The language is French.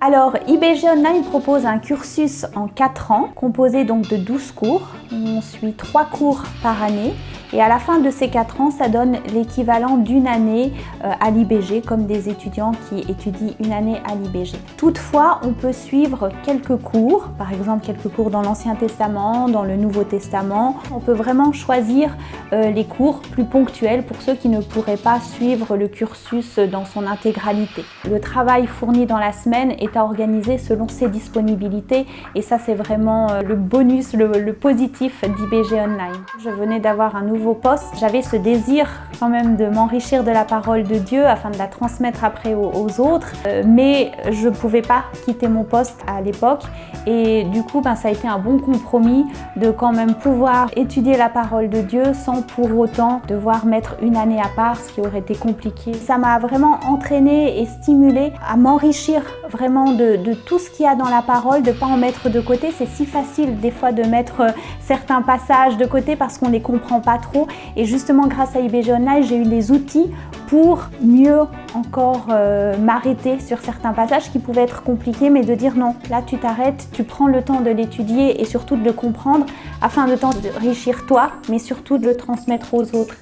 Alors, IBG Online propose un cursus en 4 ans, composé donc de 12 cours. On suit 3 cours par année. Et à la fin de ces 4 ans, ça donne l'équivalent d'une année à l'IBG, comme des étudiants qui étudient une année à l'IBG. Toutefois, on peut suivre quelques cours, par exemple quelques cours dans l'Ancien Testament, dans le Nouveau Testament. On peut vraiment choisir les cours plus ponctuels pour ceux qui ne pourraient pas suivre le cursus dans son intégralité. Le travail fourni dans la semaine est à organiser selon ses disponibilités et ça c'est vraiment le bonus, le positif d'IBG Online. Je venais d'avoir un nouveau poste, j'avais ce désir quand même de m'enrichir de la parole de Dieu afin de la transmettre après aux autres, mais je ne pouvais pas quitter mon poste à l'époque et du coup ça a été un bon compromis de quand même pouvoir étudier la parole de Dieu sans pour autant devoir mettre une année à part, ce qui aurait été compliqué. Ça m'a vraiment entraînée et stimulée à m'enrichir vraiment de tout ce qu'il y a dans la parole, de ne pas en mettre de côté. C'est si facile des fois de mettre certains passages de côté parce qu'on ne les comprend pas trop. Et justement, grâce à IBG Online, j'ai eu les outils pour mieux encore m'arrêter sur certains passages qui pouvaient être compliqués, mais de dire non, là tu t'arrêtes, tu prends le temps de l'étudier et surtout de le comprendre afin de t'enrichir toi, mais surtout de le transmettre aux autres.